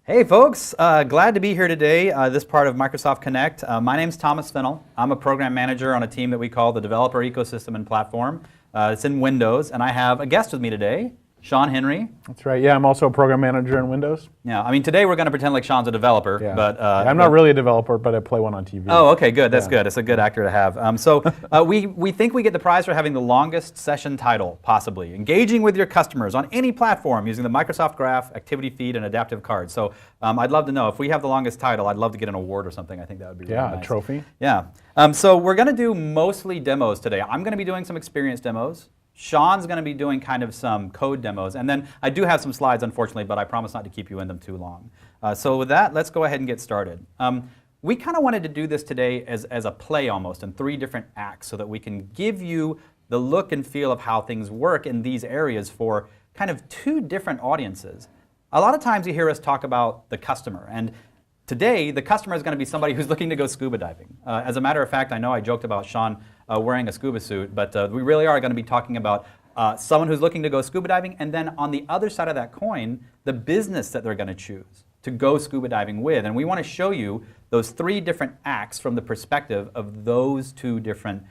Hey folks, glad to be here today, this part of Microsoft Connect. My name's Thomas Fennell. I'm a program manager on a team that we call the Developer Ecosystem and Platform. It's in Windows, and I have a guest with me today, Sean Henry. That's right. Yeah, I'm also a program manager in Windows. Yeah, I mean today we're going to pretend like Sean's a developer, Yeah. but I'm not really a developer, but I play one on TV. Oh, okay, good. That's good. It's a good actor to have. We think we get the prize for having the longest session title, possibly. Engaging with your customers on any platform using the Microsoft Graph, Activity Feed, and Adaptive Cards. So I'd love to know, if we have the longest title, I'd love to get an award or something. I think that would be really nice. Yeah, a trophy. Yeah. So we're going to do mostly demos today. I'm going to be doing some experience demos. Sean's going to be doing kind of some code demos. And then I do have some slides, unfortunately, but I promise not to keep you in them too long. So with that, let's go ahead and get started. We kind of wanted to do this today as a play almost in 3 different acts so that we can give you the look and feel of how things work in these areas for kind of 2 different audiences. A lot of times you hear us talk about the customer, and today the customer is going to be somebody who's looking to go scuba diving. As a matter of fact, I know I joked about Sean wearing a scuba suit, but we really are going to be talking about someone who's looking to go scuba diving, and then on the other side of that coin, the business that they're going to choose to go scuba diving with. And we want to show you those 3 different acts from the perspective of those 2 different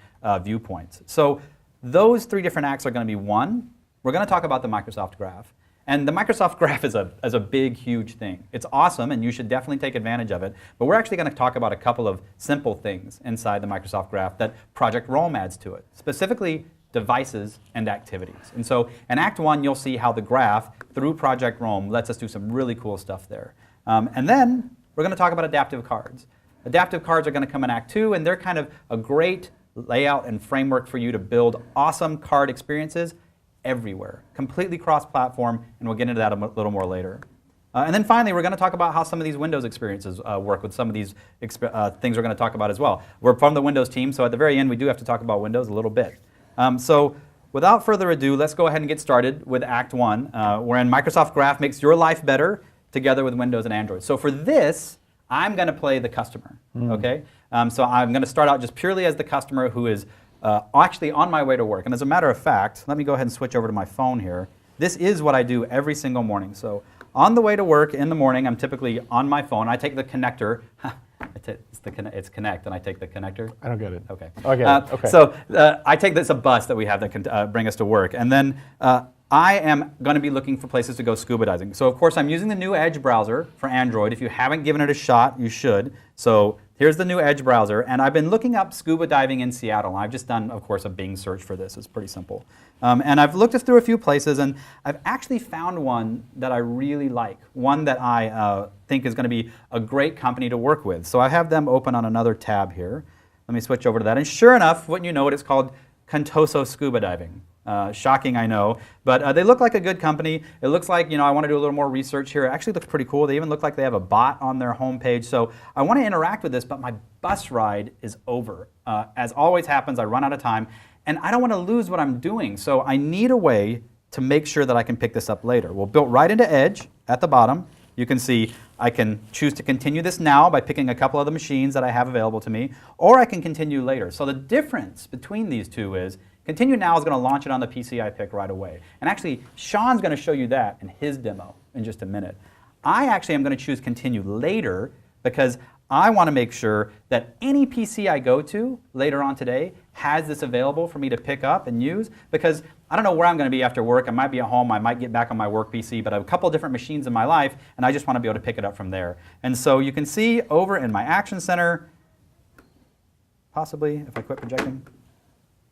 viewpoints. So those 3 different acts are going to be, 1, we're going to talk about the Microsoft Graph. And the Microsoft Graph is a big, huge thing. It's awesome, and you should definitely take advantage of it. But we're actually going to talk about a couple of simple things inside the Microsoft Graph that Project Roam adds to it, specifically devices and activities. And so in Act 1, you'll see how the graph, through Project Roam, lets us do some really cool stuff there. And then we're going to talk about adaptive cards. Adaptive cards are going to come in Act 2, and they're kind of a great layout and framework for you to build awesome card experiences everywhere, completely cross-platform, and we'll get into that a little more later. And then finally, we're going to talk about how some of these Windows experiences work with some of these things we're going to talk about as well. We're from the Windows team, so at the very end, we do have to talk about Windows a little bit. So without further ado, let's go ahead and get started with Act 1, wherein Microsoft Graph makes your life better together with Windows and Android. So for this, I'm going to play the customer, okay? So I'm going to start out just purely as the customer who is actually on my way to work. And as a matter of fact, let me go ahead and switch over to my phone here. This is what I do every single morning. So on the way to work in the morning, I'm typically on my phone. I take the connector. It's Connect, and I take the connector. I don't get it. Okay. Okay. Okay. So I take this a bus that we have that can bring us to work, and then I am going to be looking for places to go scuba diving. So of course I'm using the new Edge browser for Android. If you haven't given it a shot, you should. So here's the new Edge browser, and I've been looking up scuba diving in Seattle. I've just done, of course, a Bing search for this. It's pretty simple. And I've looked through a few places, and I've actually found one that I really like, one that I think is going to be a great company to work with. So I have them open on another tab here. Let me switch over to that. And sure enough, wouldn't you know it, it's called Contoso Scuba Diving. Shocking, I know, but they look like a good company. It looks like, I want to do a little more research here. It actually looks pretty cool. They even look like they have a bot on their homepage. So I want to interact with this, but my bus ride is over. As always happens, I run out of time, and I don't want to lose what I'm doing. So I need a way to make sure that I can pick this up later. Well, built right into Edge at the bottom, you can see I can choose to continue this now by picking a couple of the machines that I have available to me, or I can continue later. So the difference between these two is Continue Now is going to launch it on the PC I pick right away. And actually, Sean's going to show you that in his demo in just a minute. I actually am going to choose Continue Later because I want to make sure that any PC I go to later on today has this available for me to pick up and use, because I don't know where I'm going to be after work. I might be at home. I might get back on my work PC, but I have a couple of different machines in my life, and I just want to be able to pick it up from there. And so you can see over in my Action Center, possibly, if I quit projecting,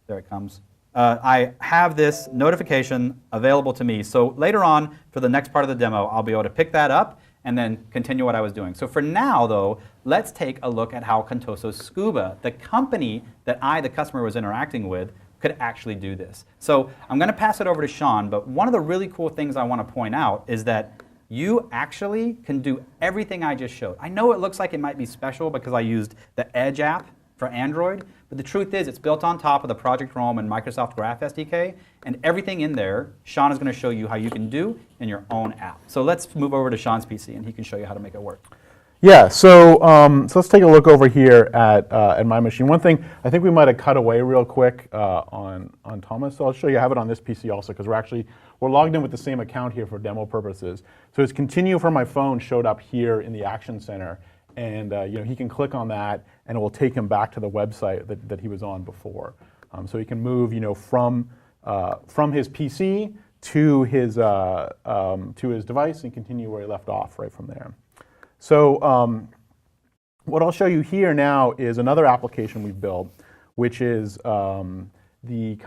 there it comes. I have this notification available to me. So later on, for the next part of the demo, I'll be able to pick that up and then continue what I was doing. So for now, though, let's take a look at how Contoso Scuba, the company that I, the customer, was interacting with, could actually do this. So I'm going to pass it over to Sean, but one of the really cool things I want to point out is that you actually can do everything I just showed. I know it looks like it might be special because I used the Edge app for Android, but the truth is it's built on top of the Project Roam and Microsoft Graph SDK, and everything in there, Sean is going to show you how you can do in your own app. So let's move over to Sean's PC, and he can show you how to make it work. Yeah, so let's take a look over here at my machine. One thing, I think we might have cut away real quick on Thomas, so I'll show you. I have it on this PC also because we're logged in with the same account here for demo purposes. So his continue from my phone showed up here in the Action Center, and he can click on that, and it will take him back to the website that he was on before. So he can move from his PC to his device and continue where he left off right from there. So what I'll show you here now is another application we've built, which is the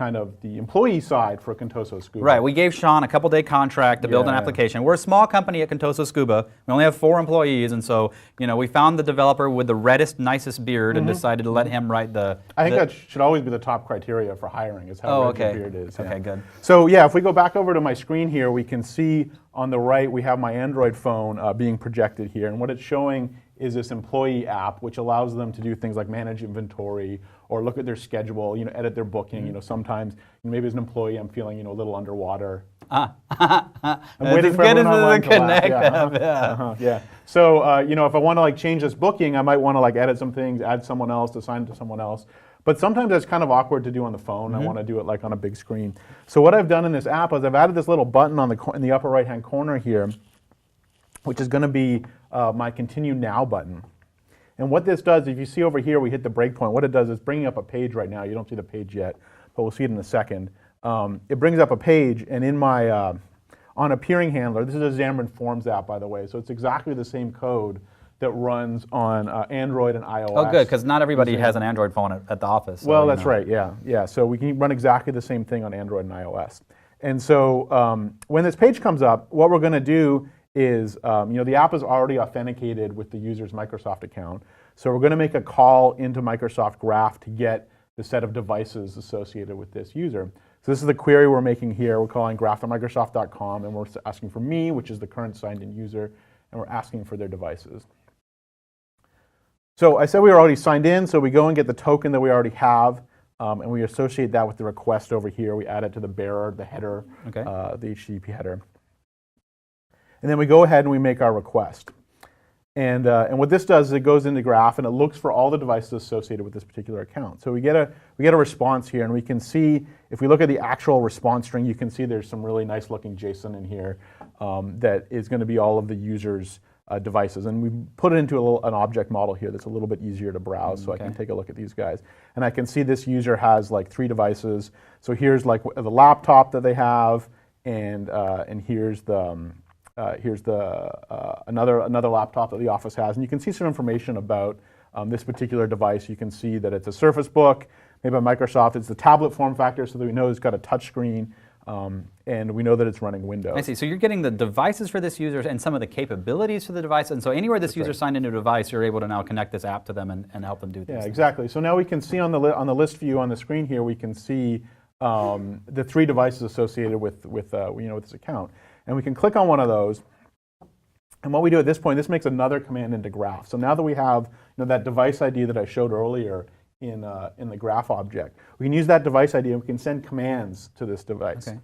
employee side for Contoso Scuba. Right, we gave Sean a couple-day contract to build an application. We're a small company at Contoso Scuba. We only have 4 employees, and so we found the developer with the reddest, nicest beard and decided to let him write the. I think that should always be the top criteria for hiring is how red your beard is. Okay, good. So yeah, if we go back over to my screen here, we can see on the right we have my Android phone being projected here, and what it's showing is this employee app, which allows them to do things like manage inventory or look at their schedule, edit their booking. Sometimes maybe as an employee I'm feeling a little underwater. I'm waiting for everyone online to laugh. Yeah. So if I want to change this booking, I might want to edit some things, add someone else, assign it to someone else. But sometimes that's kind of awkward to do on the phone. I want to do it on a big screen. So what I've done in this app is I've added this little button in the upper right-hand corner here, which is going to be my Continue Now button. And what this does, if you see over here, we hit the breakpoint. What it does is bringing up a page right now. You don't see the page yet, but we'll see it in a second. It brings up a page, and in my on a peering handler, this is a Xamarin Forms app, by the way, so it's exactly the same code that runs on Android and iOS. Oh, good, because not everybody has an Android phone at the office. So well, that's right, yeah. So we can run exactly the same thing on Android and iOS. And so when this page comes up, what we're going to do is, the app is already authenticated with the user's Microsoft account. So we're going to make a call into Microsoft Graph to get the set of devices associated with this user. So this is the query we're making here. We're calling graph.microsoft.com, and we're asking for me, which is the current signed-in user, and we're asking for their devices. So I said we were already signed in, so we go and get the token that we already have, and we associate that with the request over here. We add it to the bearer, the header, the HTTP header. And then we go ahead and we make our request. And what this does is it goes into Graph and it looks for all the devices associated with this particular account. So we get a response here, and we can see, if we look at the actual response string, you can see there's some really nice looking JSON in here that is going to be all of the users' devices. And we put it into an object model here that's a little bit easier to browse, so I can take a look at these guys. And I can see this user has 3 devices. So here's the laptop that they have, and here's another laptop that the office has, and you can see some information about this particular device. You can see that it's a Surface Book made by Microsoft. It's the tablet form factor, so that we know it's got a touch screen, and we know that it's running Windows. I see. So you're getting the devices for this user and some of the capabilities for the device, and so anywhere this user signed into a device, you're able to now connect this app to them and help them do things. Yeah, exactly. So now we can see on the list view on the screen here, we can see the 3 devices associated with this account. And we can click on one of those, and what we do at this point, this makes another command into Graph. So now that we have that device ID that I showed earlier in the Graph object, we can use that device ID and we can send commands to this device. Okay.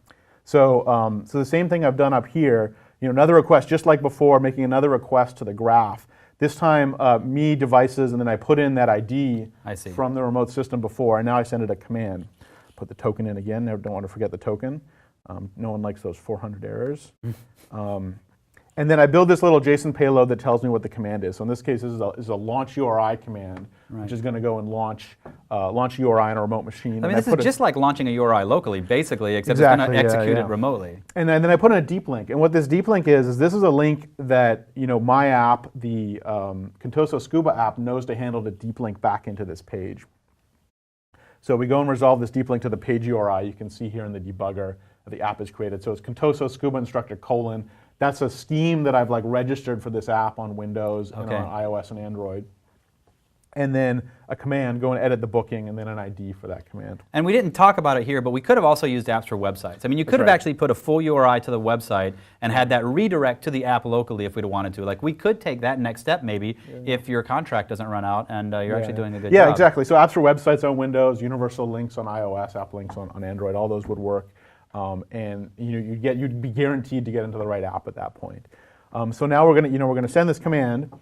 So the same thing I've done up here, another request, just like before, making another request to the Graph. This time, me, devices, and then I put in that ID from the remote system before, and now I send it a command. Put the token in again, never don't want to forget the token. No one likes those 400 errors. And then I build this little JSON payload that tells me what the command is. So in this case, this is a launch URI command, which is going to go and launch URI on a remote machine. I mean, this is just like launching a URI locally, basically, except it's going to execute it remotely. And then I put in a deep link. And what this deep link is this is a link that my app, the Contoso Scuba app, knows to handle the deep link back into this page. So we go and resolve this deep link to the page URI. You can see here in the debugger the app is created. So it's Contoso Scuba Instructor : That's a scheme that I've registered for this app on Windows and on iOS and Android. And then a command, go and edit the booking, and then an ID for that command. And we didn't talk about it here, but we could have also used apps for websites. I mean, you could have actually put a full URI to the website and had that redirect to the app locally if we'd wanted to. We could take that next step maybe if your contract doesn't run out and you're actually doing a good job. Yeah, exactly. So apps for websites on Windows, universal links on iOS, app links on Android, all those would work. And you'd be guaranteed to get into the right app at that point. So now we're gonna send this command,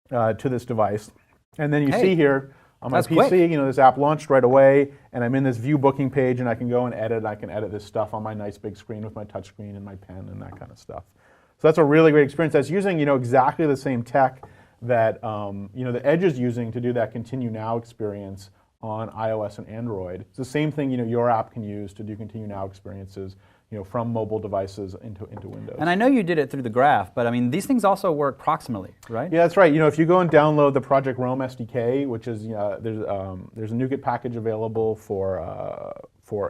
to this device. And then you Hey, see here on my that's PC, quick. this app launched right away, and I'm in this view booking page, and I can go and edit. I can edit this stuff on my nice big screen with my touch screen and my pen and that kind of stuff. So that's a really great experience. That's using exactly the same tech that the Edge is using to do that Continue Now experience on iOS and Android. It's the same thing your app can use to do Continue Now experiences from mobile devices into Windows. And I know you did it through the graph, but I mean, these things also work proximally, right? Yeah, that's right. If you go and download the Project Roam SDK, which is there's a NuGet package available for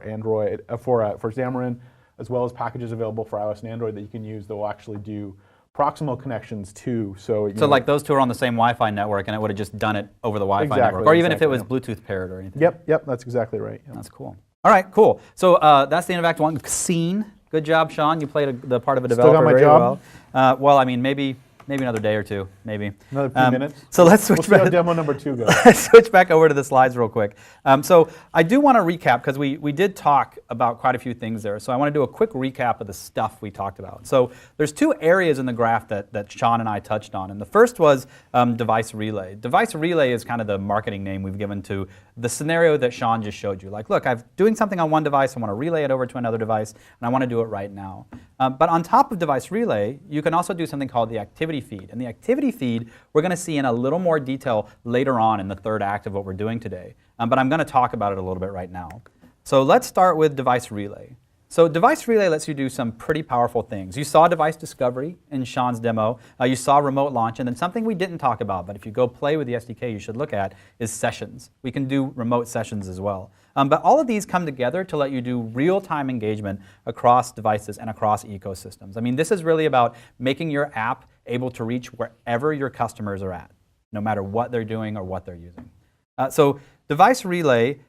Android for Xamarin, as well as packages available for iOS and Android that you can use that will actually do proximal connections too. So like those two are on the same Wi-Fi network, and it would have just done it over the Wi-Fi Exactly, network, or even if it was exactly, Bluetooth paired or anything. Yep, that's exactly right. Yep. That's cool. All right, cool. So that's the end of Act 1. Scene. Good job, Sean. You played the part of a Still developer got my very job? well. Well, I mean, maybe another day or two, maybe. Another few minutes. So let's We'll switch see how back. demo number 2 goes. Switch back over to the slides real quick. So I do want to recap, because we did talk about quite a few things there. So I want to do a quick recap of the stuff we talked about. So there's 2 areas in the graph that Sean and I touched on. And the first was device relay. Device relay is kind of the marketing name we've given to the scenario that Sean just showed you. Like, look, I'm doing something on one device, I want to relay it over to another device, and I want to do it right now. But on top of device relay, you can also do something called the activity feed. And the activity feed we're going to see in a little more detail later on in the third act of what we're doing today. But I'm going to talk about it a little bit right now. So let's start with device relay. So device relay lets you do some pretty powerful things. You saw device discovery in Sean's demo. You saw remote launch, and then something we didn't talk about, but if you go play with the SDK you should look at, is sessions. We can do remote sessions as well. But all of these come together to let you do real-time engagement across devices and across ecosystems. I mean, this is really about making your app able to reach wherever your customers are at, no matter what they're doing or what they're using. So device relay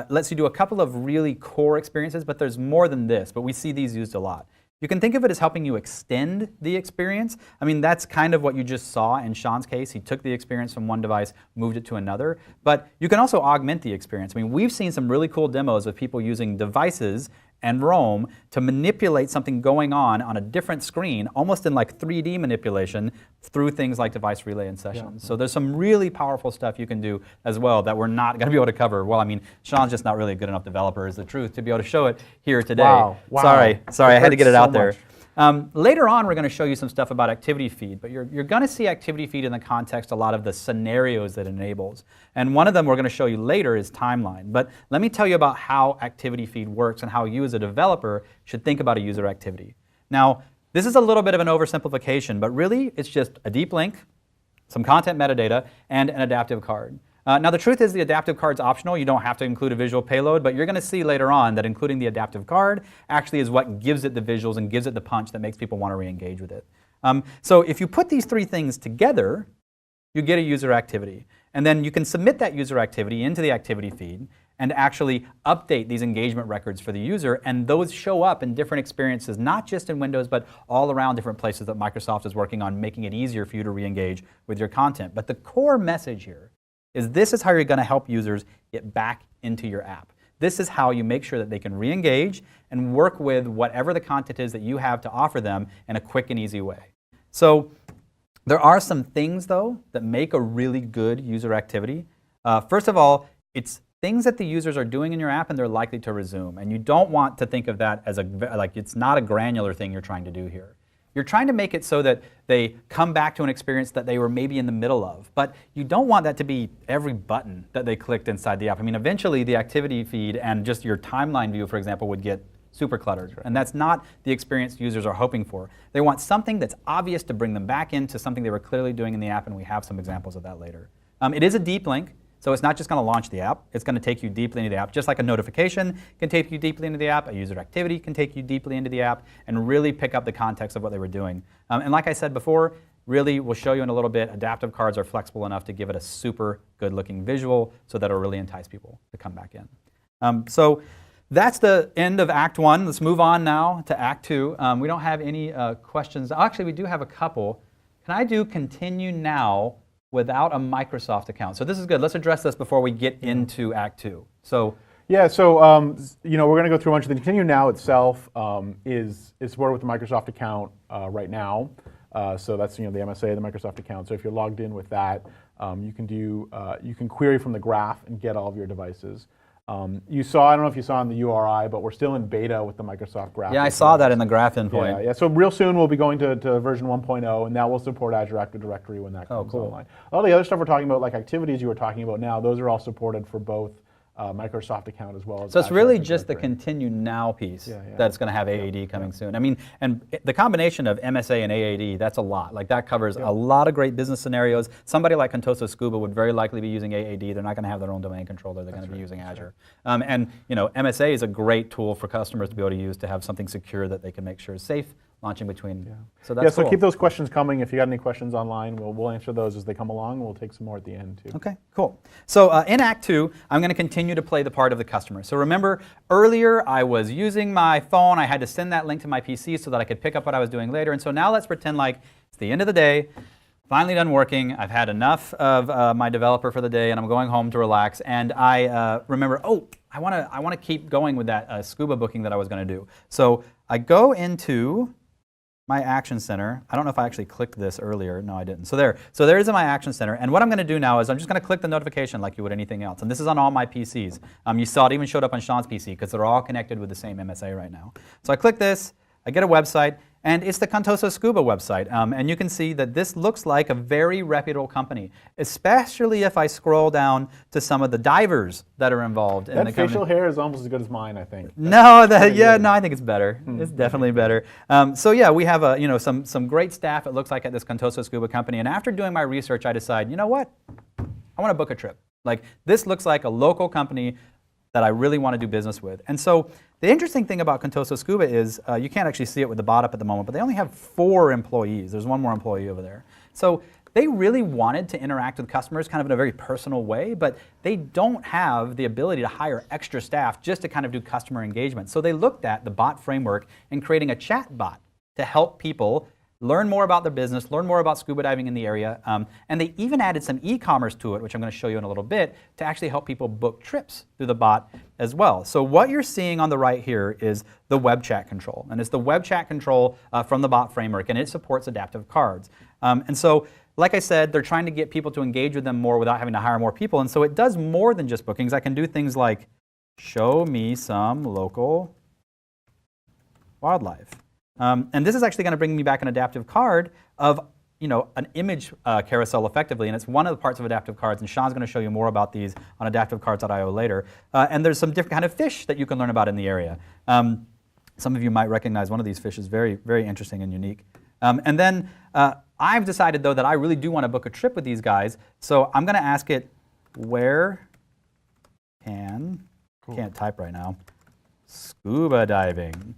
lets you do a couple of really core experiences, but there's more than this, but we see these used a lot. You can think of it as helping you extend the experience. I mean, that's kind of what you just saw in Sean's case. He took the experience from one device, moved it to another, but you can also augment the experience. I mean, we've seen some really cool demos of people using devices and Roam to manipulate something going on a different screen, almost in like 3D manipulation through things like device relay and sessions. Yeah. So there's some really powerful stuff you can do as well that we're not going to be able to cover. Well, I mean, Sean's just not really a good enough developer, is the truth, to be able to show it here today. Wow. Sorry, I had to get it out there. Much. Later on, we're going to show you some stuff about activity feed, but you're going to see activity feed in the context a lot of the scenarios that it enables. And one of them we're going to show you later is timeline. But let me tell you about how activity feed works and how you as a developer should think about a user activity. Now, this is a little bit of an oversimplification, but really it's just a deep link, some content metadata, and an adaptive card. Now, the truth is the adaptive card's optional. You don't have to include a visual payload, but you're going to see later on that including the adaptive card actually is what gives it the visuals and gives it the punch that makes people want to re-engage with it. So if you put these 3 things together, you get a user activity. And then you can submit that user activity into the activity feed and actually update these engagement records for the user, and those show up in different experiences, not just in Windows, but all around different places that Microsoft is working on making it easier for you to re-engage with your content. But the core message here is this is how you're going to help users get back into your app. This is how you make sure that they can re-engage and work with whatever the content is that you have to offer them in a quick and easy way. So there are some things, though, that make a really good user activity. First of all, it's things that the users are doing in your app and they're likely to resume. And you don't want to think of that as it's not a granular thing you're trying to do here. You're trying to make it so that they come back to an experience that they were maybe in the middle of. But you don't want that to be every button that they clicked inside the app. I mean, eventually the activity feed and just your timeline view, for example, would get super cluttered. And that's not the experience users are hoping for. They want something that's obvious to bring them back into something they were clearly doing in the app, and we have some examples of that later. It is a deep link. So it's not just going to launch the app, it's going to take you deeply into the app. Just like a notification can take you deeply into the app, a user activity can take you deeply into the app and really pick up the context of what they were doing. And like I said before, really we'll show you in a little bit, adaptive cards are flexible enough to give it a super good looking visual so that it'll really entice people to come back in. So that's the end of Act 1. Let's move on now to Act 2. We don't have any questions. Actually, we do have a couple. Can I do continue now without a Microsoft account? So this is good. Let's address this before we get into Act 2. So yeah, so we're going to go through a bunch of the Continue Now itself is supported with the Microsoft account right now. So that's the MSA, the Microsoft account. So if you're logged in with that, you can query from the graph and get all of your devices. You saw, I don't know if you saw in the URI, but we're still in beta with the Microsoft Graph. Yeah, I saw that in the graph endpoint. Yeah. So real soon we'll be going to version 1.0, and that will support Azure Active Directory when that comes online. All the other stuff we're talking about, like activities you were talking about now, those are all supported for both Microsoft account as well as So it's Azure really Active just the Directory. continue now piece Yeah. that's going to have AAD coming soon. I mean, and the combination of MSA and AAD, that's a lot. Like that covers a lot of great business scenarios. Somebody like Contoso Scuba would very likely be using AAD. They're not going to have their own domain controller. They're going to be using Azure. And MSA is a great tool for customers to be able to use to have something secure that they can make sure is safe launching between. So that's So cool. keep those questions coming. If you got any questions online, we'll answer those as they come along. We'll take some more at the end too. Okay, cool. So in Act 2, I'm going to continue to play the part of the customer. So remember, earlier I was using my phone. I had to send that link to my PC so that I could pick up what I was doing later. And so now let's pretend like it's the end of the day, finally done working. I've had enough of my developer for the day, and I'm going home to relax. And I remember, I want to keep going with that scuba booking that I was going to do. So I go into my Action Center. I don't know if I actually clicked this earlier. No, I didn't. So there's my Action Center. And what I'm going to do now is I'm just going to click the notification like you would anything else. And this is on all my PCs. You saw it even showed up on Sean's PC because they're all connected with the same MSA right now. So I click this. I get a website. And it's the Contoso Scuba website. And you can see that this looks like a very reputable company, especially if I scroll down to some of the divers that are involved in the company. That facial hair is almost as good as mine, I think. No, I think it's better. It's definitely better. So yeah, we have some great staff, it looks like, at this Contoso Scuba company. And after doing my research, I decide, you know what? I want to book a trip. Like, this looks like a local company that I really want to do business with. And so the interesting thing about Contoso Scuba is you can't actually see it with the bot up at the moment, but they only have 4 employees. There's one more employee over there. So they really wanted to interact with customers kind of in a very personal way, but they don't have the ability to hire extra staff just to kind of do customer engagement. So they looked at the bot framework and creating a chat bot to help people learn more about their business, learn more about scuba diving in the area, and they even added some e-commerce to it, which I'm going to show you in a little bit, to actually help people book trips through the bot as well. So what you're seeing on the right here is the web chat control, and it's the web chat control from the bot framework, and it supports adaptive cards. And so, like I said, they're trying to get people to engage with them more without having to hire more people, and so it does more than just bookings. I can do things like show me some local wildlife. And this is actually going to bring me back an adaptive card of an image carousel effectively, and it's one of the parts of adaptive cards, and Sean's going to show you more about these on adaptivecards.io later. And there's some different kind of fish that you can learn about in the area. Some of you might recognize one of these fish is very, very interesting and unique. And then I've decided, though, that I really do want to book a trip with these guys, so I'm going to ask it, where can't type right now, scuba diving.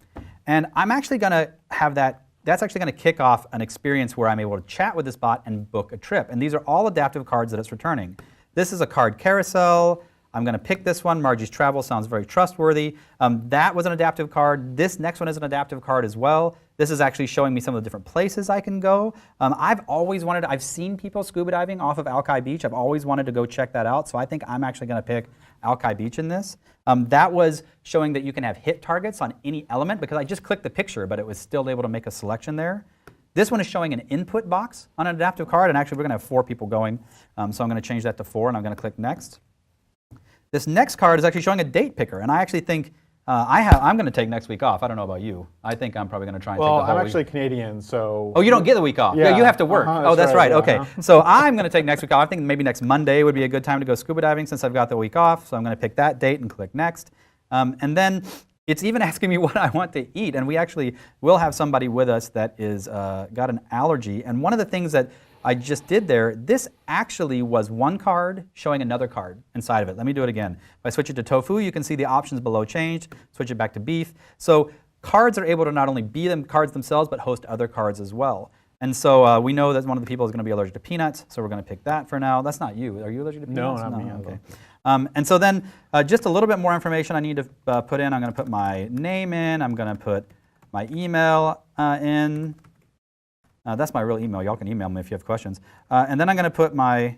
And I'm actually going to have that's actually going to kick off an experience where I'm able to chat with this bot and book a trip. And these are all adaptive cards that it's returning. This is a card carousel. I'm going to pick this one. Margie's Travel sounds very trustworthy. That was an adaptive card. This next one is an adaptive card as well. This is actually showing me some of the different places I can go. I've seen people scuba diving off of Alki Beach. I've always wanted to go check that out. So I think I'm actually going to pick Alki Beach in this. That was showing that you can have hit targets on any element because I just clicked the picture, but it was still able to make a selection there. This one is showing an input box on an adaptive card, and actually we're going to have 4 people going. So I'm going to change that to 4, and I'm going to click next. This next card is actually showing a date picker, and I actually think I'm going to take next week off. I don't know about you. I think I'm probably going to try and take the whole week. Well, I'm actually Canadian, so... Oh, you don't get the week off. Yeah, you have to work. That's right. Yeah, okay. So I'm going to take next week off. I think maybe next Monday would be a good time to go scuba diving since I've got the week off. So I'm going to pick that date and click next. And then it's even asking me what I want to eat. And we actually will have somebody with us that is got an allergy. And one of the things that I just did there, this actually was one card showing another card inside of it. Let me do it again. If I switch it to tofu, you can see the options below changed. Switch it back to beef. So cards are able to not only be cards themselves, but host other cards as well. And so we know that one of the people is going to be allergic to peanuts, so we're going to pick that for now. That's not you. Are you allergic to peanuts? No, not me. Okay. And so then just a little bit more information I need to put in. I'm going to put my name in. I'm going to put my email in. That's my real email. Y'all can email me if you have questions. And then I'm going to put my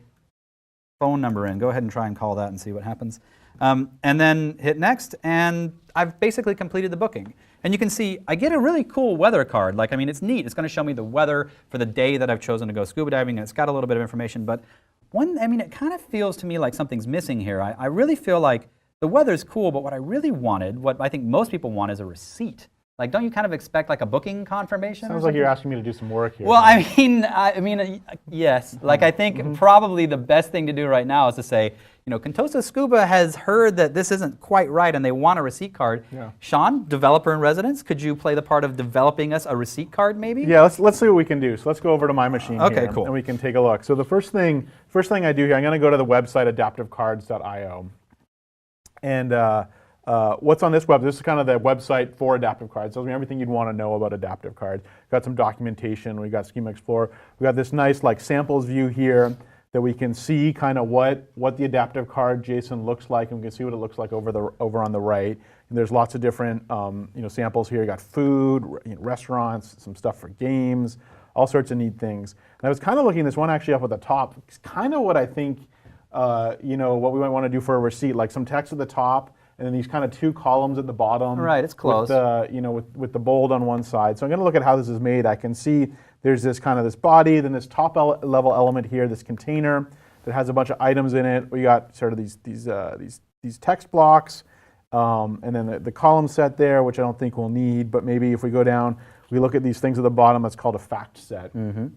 phone number in. Go ahead and try and call that and see what happens. And then hit next, and I've basically completed the booking. And you can see I get a really cool weather card. Like, I mean, it's neat. It's going to show me the weather for the day that I've chosen to go scuba diving, and it's got a little bit of information. But I mean, it kind of feels to me like something's missing here. I really feel like the weather's cool, but what I really wanted, what I think most people want, is a receipt. Like, don't you kind of expect like a booking confirmation? Sounds like you're asking me to do some work here. Well, yes. Like, I think probably the best thing to do right now is to say, you know, Contosa Scuba has heard that this isn't quite right and they want a receipt card. Yeah. Sean, developer in residence, could you play the part of developing us a receipt card maybe? Yeah, let's see what we can do. So let's go over to my machine Okay, here, cool. and we can take a look. So the first thing I do here, I'm going to go to the website adaptivecards.io. And what's on this web? This is kind of the website for Adaptive Cards. Tells me everything you'd want to know about Adaptive Cards. Got some documentation. We got Schema Explorer. We got this nice like samples view here that we can see kind of what the adaptive card JSON looks like, and we can see what it looks like over on the right. And there's lots of different samples here. You got food, restaurants, some stuff for games, all sorts of neat things. And I was kind of looking this one actually up at the top. It's kind of what I think what we might want to do for a receipt, like some text at the top, and then these kind of two columns at the bottom. Right, it's close. With the bold on one side. So I'm going to look at how this is made. I can see there's this kind of this body, then this top level element here, this container that has a bunch of items in it. We got sort of these text blocks, and then the column set there, which I don't think we'll need. But maybe if we go down, we look at these things at the bottom. That's called a fact set. Mm-hmm.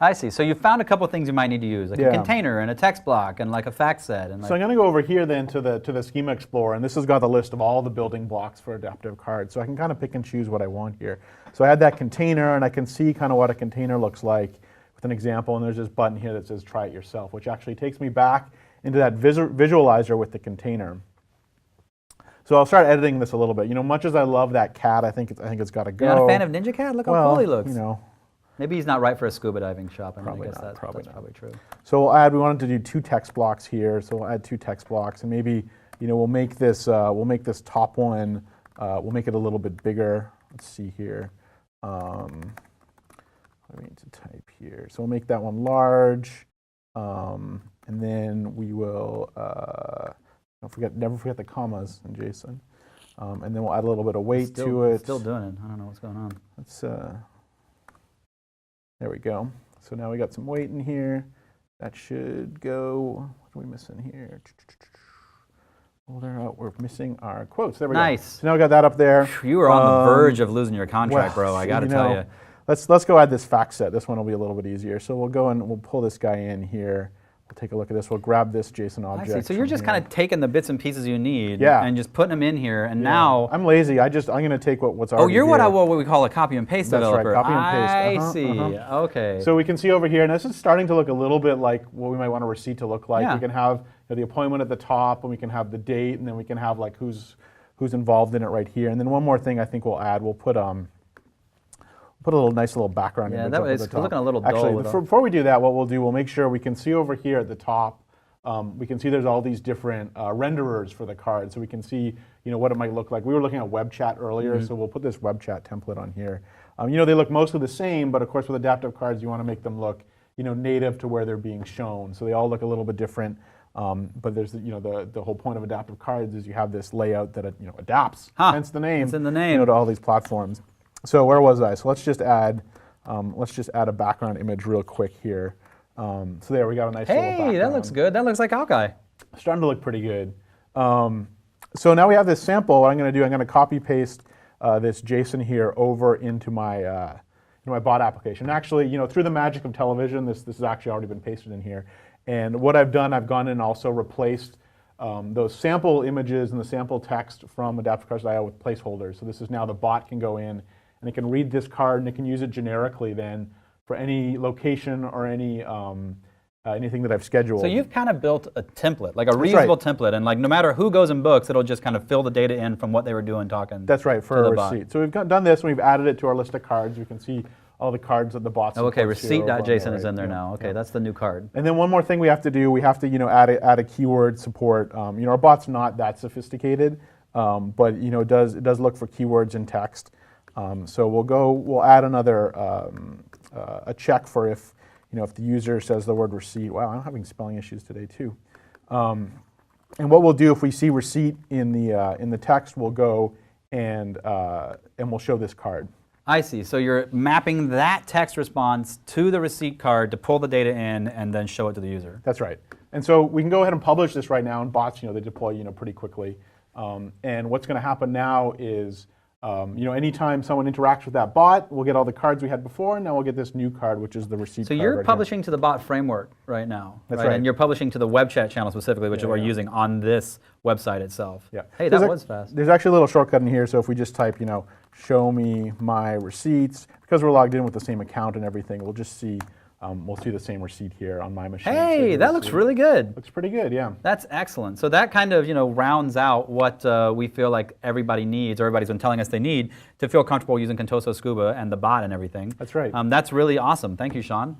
I see. So you found a couple things you might need to use, like a container and a text block and like a fact set. And so I'm going to go over here then to the Schema Explorer, and this has got the list of all the building blocks for Adaptive Cards. So I can kind of pick and choose what I want here. So I had that container, and I can see kind of what a container looks like with an example. And there's this button here that says "Try it yourself," which actually takes me back into that visualizer with the container. So I'll start editing this a little bit. You know, much as I love that cat, I think it's got to go. You're not a fan of Ninja Cat? Look how cool he looks. You know. Maybe he's not right for a scuba diving shop. I Probably guess not, that's probably probably true. So we wanted to do 2 text blocks here. So we'll add 2 text blocks, and maybe we'll make this top one. We'll make it a little bit bigger. Let's see here. What do we need to type here? So we'll make that one large, and then we will never forget the commas in JSON, and then we'll add a little bit of weight to it. Still doing it. I don't know what's going on. Let's. There we go. So now we got some weight in here. That should go. What are we missing here? We're missing our quotes. There we go. Nice. So now we got that up there. You were on the verge of losing your contract, bro. I got to tell you. Let's go add this fact set. This one will be a little bit easier. So we'll go and we'll pull this guy in here. We'll take a look at this. We'll grab this JSON object. I see. So you're just kind of taking the bits and pieces you need Yeah. and just putting them in here. And now I'm lazy. I'm going to take what's already you're here. what we call a copy and paste That's developer. right, copy and paste. I see. Okay. So we can see over here, and this is starting to look a little bit like what we might want a receipt to look like. Yeah. We can have the appointment at the top, and we can have the date, and then we can have like who's involved in it right here. And then one more thing I think we'll add, we'll put a nice little background image that up at is the top. looking a little dull. Actually, before we do that, what we'll do, we'll make sure we can see over here at the top. We can see there's all these different renderers for the card, so we can see what it might look like. We were looking at web chat earlier, so we'll put this web chat template on here. They look mostly the same, but of course with adaptive cards, you want to make them look native to where they're being shown. So they all look a little bit different. But there's the whole point of adaptive cards is you have this layout that adapts. Hence the name. It's in the name. To all these platforms. So where was I? So let's just add a background image real quick here. So there we got a nice little background. Hey, that looks good. That looks like Hawkeye. Starting to look pretty good. So now we have this sample. What I'm going to do, I'm going to copy paste this JSON here over into my bot application. Actually, through the magic of television, this has actually already been pasted in here. And what I've done, I've gone in and also replaced those sample images and the sample text from AdaptiveCards.io with placeholders. So this is now the bot can go in and it can read this card and it can use it generically then for any location or any anything that I've scheduled. So you've kind of built a template, like a reusable template, and like no matter who goes and books, it'll just kind of fill the data in from what they were doing talking. That's right, for a receipt. So we've done this and we've added it to our list of cards. We can see all the cards that the bot supports. Okay, receipt.json is in there now. Okay, that's the new card. And then one more thing we have to do, we have to add a keyword support. Our bot's not that sophisticated, but it does look for keywords in text. So we'll add another a check for if the user says the word receipt. Wow, I'm having spelling issues today too. And what we'll do if we see receipt in the text, we'll go and we'll show this card. I see. So you're mapping that text response to the receipt card to pull the data in and then show it to the user. That's right. And so we can go ahead and publish this right now, and bots, they deploy, pretty quickly. And what's going to happen now is, anytime someone interacts with that bot, we'll get all the cards we had before, and now we'll get this new card, which is the receipt So card you're right publishing to the bot framework right now. That's right. And you're publishing to the web chat channel specifically, which we're using on this website itself. Yeah. Hey, that was fast. There's actually a little shortcut in here, so if we just type, show me my receipts, because we're logged in with the same account and everything, we'll just see, we'll see the same receipt here on my machine. Hey, that looks really good. Looks pretty good, yeah. That's excellent. So that kind of rounds out what we feel like everybody needs, or everybody's been telling us they need to feel comfortable using Contoso Scuba and the bot and everything. That's right. That's really awesome. Thank you, Sean.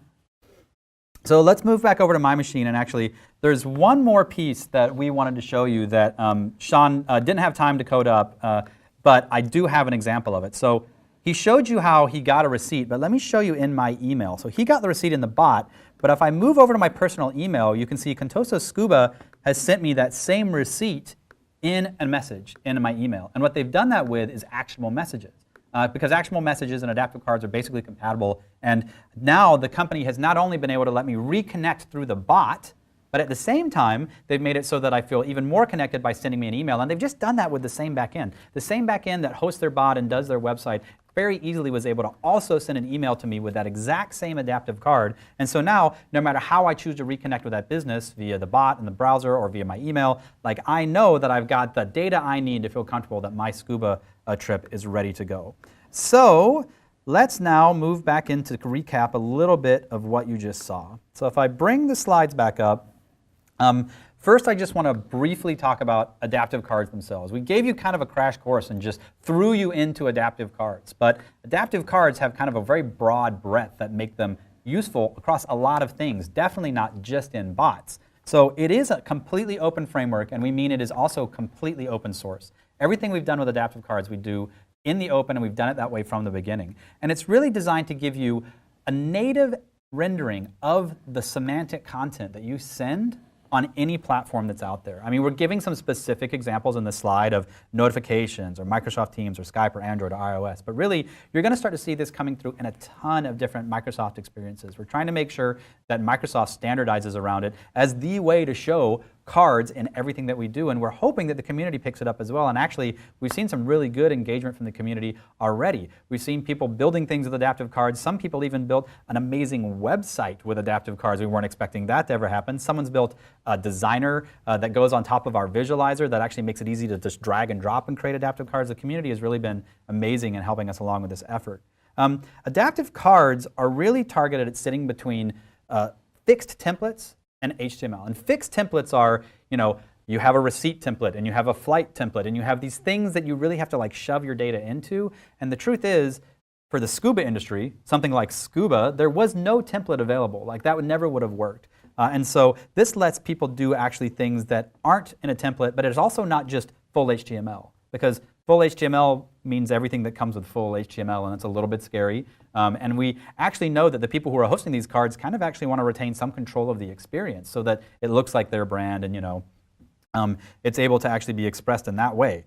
So let's move back over to my machine, and actually there's one more piece that we wanted to show you that Sean didn't have time to code up, but I do have an example of it. So he showed you how he got a receipt, but let me show you in my email. So he got the receipt in the bot, but if I move over to my personal email, you can see Contoso Scuba has sent me that same receipt in a message in my email. And what they've done that with is actionable messages. Because actionable messages and adaptive cards are basically compatible. And now the company has not only been able to let me reconnect through the bot, but at the same time, they've made it so that I feel even more connected by sending me an email. And they've just done that with the same backend. The same backend that hosts their bot and does their website very easily was able to also send an email to me with that exact same adaptive card. And so now, no matter how I choose to reconnect with that business via the bot in the browser or via my email, like I know that I've got the data I need to feel comfortable that my Scuba trip is ready to go. So let's now move back into recap a little bit of what you just saw. So if I bring the slides back up, first, I just want to briefly talk about adaptive cards themselves. We gave you kind of a crash course and just threw you into adaptive cards. But adaptive cards have kind of a very broad breadth that make them useful across a lot of things, definitely not just in bots. So it is a completely open framework, and we mean it is also completely open source. Everything we've done with adaptive cards we do in the open, and we've done it that way from the beginning. And it's really designed to give you a native rendering of the semantic content that you send on any platform that's out there. I mean, we're giving some specific examples in the slide of notifications or Microsoft Teams or Skype or Android or iOS, but really, you're going to start to see this coming through in a ton of different Microsoft experiences. We're trying to make sure that Microsoft standardizes around it as the way to show cards in everything that we do, and we're hoping that the community picks it up as well. And actually, we've seen some really good engagement from the community already. We've seen people building things with adaptive cards. Some people even built an amazing website with adaptive cards. We weren't expecting that to ever happen. Someone's built a designer that goes on top of our visualizer that actually makes it easy to just drag and drop and create adaptive cards. The community has really been amazing in helping us along with this effort. Adaptive cards are really targeted at sitting between fixed templates and HTML. And fixed templates are, you have a receipt template and you have a flight template and you have these things that you really have to shove your data into. And the truth is, for the Scuba industry, something like Scuba, there was no template available. That never would have worked. And so this lets people do actually things that aren't in a template, but it's also not just full HTML, because full HTML means everything that comes with full HTML, and it's a little bit scary. And we actually know that the people who are hosting these cards kind of actually want to retain some control of the experience so that it looks like their brand and it's able to actually be expressed in that way.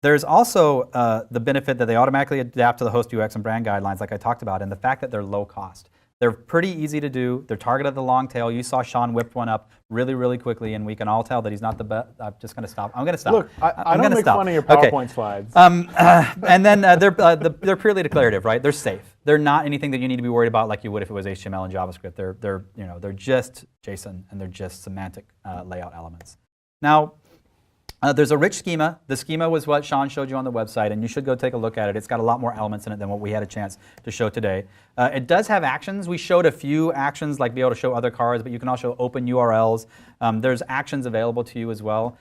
There's also the benefit that they automatically adapt to the host UX and brand guidelines like I talked about, and the fact that they're low cost. They're pretty easy to do. They're targeted at the long tail. You saw Sean whipped one up really, really quickly, and we can all tell that he's not the best. I'm just going to stop. I'm going to stop. Look, I don't make fun of your PowerPoint slides. And then they're purely declarative, right? They're safe. They're not anything that you need to be worried about like you would if it was HTML and JavaScript. They're just JSON, and they're just semantic layout elements. Now, there's a rich schema. The schema was what Sean showed you on the website, and you should go take a look at it. It's got a lot more elements in it than what we had a chance to show today. It does have actions. We showed a few actions, like be able to show other cards, but you can also open URLs. There's actions available to you as well.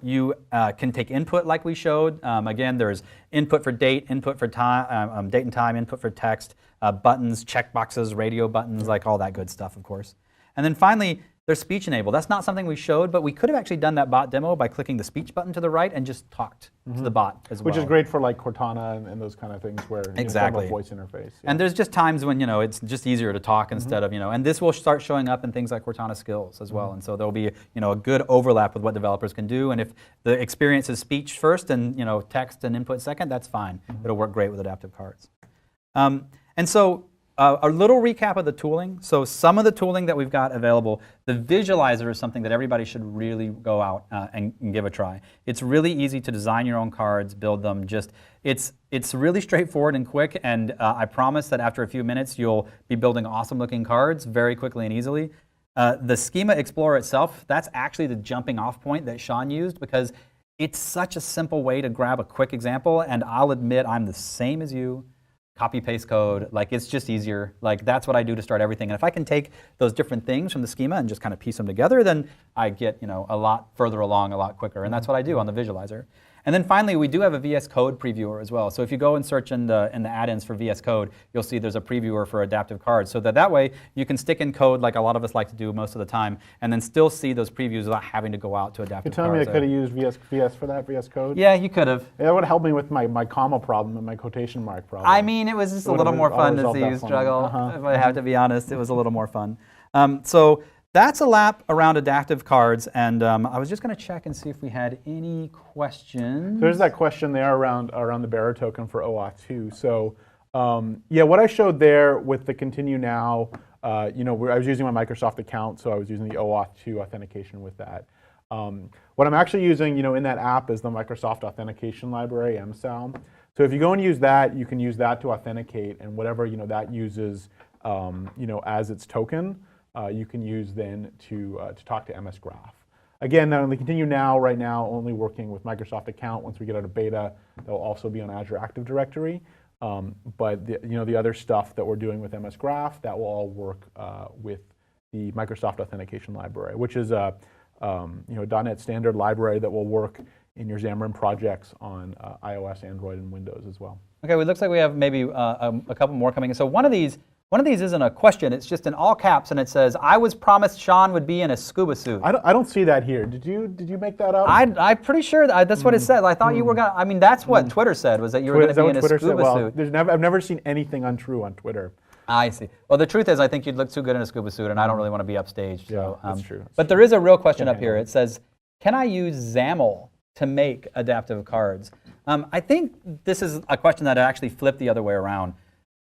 You can take input like we showed. Again, there's input for date, input for time, date and time, input for text, buttons, checkboxes, radio buttons, like all that good stuff, of course. And then finally, they're speech enabled. That's not something we showed, but we could have actually done that bot demo by clicking the speech button to the right and just talked to the bot as well. Which is great for like Cortana and those kind of things where you Exactly. have a voice interface. Yeah. And there's just times when it's just easier to talk instead of and this will start showing up in things like Cortana skills as well. And so there'll be a good overlap with what developers can do. And if the experience is speech first and text and input second, that's fine. It'll work great with adaptive cards. And so a little recap of the tooling. So some of the tooling that we've got available, the visualizer is something that everybody should really go out and give a try. It's really easy to design your own cards, build them. It's really straightforward and quick, and I promise that after a few minutes you'll be building awesome looking cards very quickly and easily. The Schema Explorer itself, that's actually the jumping off point that Sean used because it's such a simple way to grab a quick example, and I'll admit I'm the same as you. Copy paste code, like it's just easier. Like that's what I do to start everything. And if I can take those different things from the schema and just kind of piece them together, then I get a lot further along a lot quicker. And that's what I do on the visualizer. And then finally, we do have a VS Code previewer as well. So if you go and search in the add-ins for VS Code, you'll see there's a previewer for adaptive cards. So that way, you can stick in code like a lot of us like to do most of the time, and then still see those previews without having to go out to adaptive cards. You're telling me I could have used VS for that, VS Code? Yeah, you could have. Yeah, that would have helped me with my comma problem and my quotation mark problem. I mean, it was just a little more fun to see you struggle. If I have to be honest, it was a little more fun. So that's a lap around adaptive cards, and I was just going to check and see if we had any questions. There's that question there around the bearer token for OAuth 2. So yeah, what I showed there with the continue now, I was using my Microsoft account, so I was using the OAuth 2 authentication with that. What I'm actually using, in that app is the Microsoft Authentication Library, MSAL. So if you go and use that, you can use that to authenticate, and whatever that uses, as its token, you can use then to talk to MS Graph. Again, on the continue now, right now, only working with Microsoft account. Once we get out of beta, they'll also be on Azure Active Directory. But the other stuff that we're doing with MS Graph, that will all work with the Microsoft Authentication Library, which is a .NET standard library that will work in your Xamarin projects on iOS, Android, and Windows as well. Okay, well, it looks like we have maybe a couple more coming in. So one of these isn't a question. It's just in all caps, and it says, "I was promised Sean would be in a scuba suit." I don't see that here. Did you make that up? I'm pretty sure that's what it said. I thought you were gonna. I mean, that's what Twitter said, was that you were going to be in a scuba suit. I've never seen anything untrue on Twitter. I see. Well, the truth is, I think you'd look too good in a scuba suit, and I don't really want to be upstaged. Yeah, so, that's true. But there is a real question up here. It says, "Can I use XAML to make adaptive cards?" I think this is a question that I actually flipped the other way around.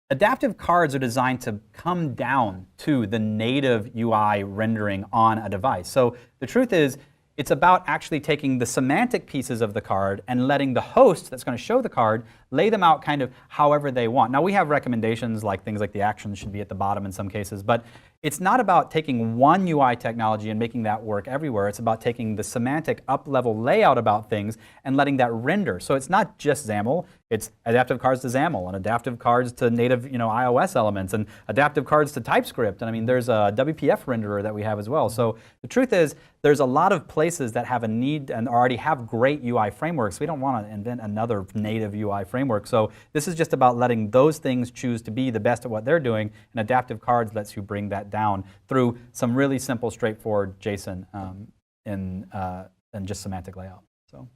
Adaptive cards are designed to come down to the native UI rendering on a device. So the truth is, it's about actually taking the semantic pieces of the card and letting the host that's going to show the card lay them out kind of however they want. Now, we have recommendations like things like the actions should be at the bottom in some cases, but it's not about taking one UI technology and making that work everywhere. It's about taking the semantic up-level layout about things and letting that render. So it's not just XAML. It's adaptive cards to XAML and adaptive cards to native iOS elements and adaptive cards to TypeScript. And I mean, there's a WPF renderer that we have as well. So the truth is, there's a lot of places that have a need and already have great UI frameworks. We don't want to invent another native UI framework. So this is just about letting those things choose to be the best at what they're doing, and adaptive cards lets you bring that down through some really simple, straightforward JSON and just semantic layout. So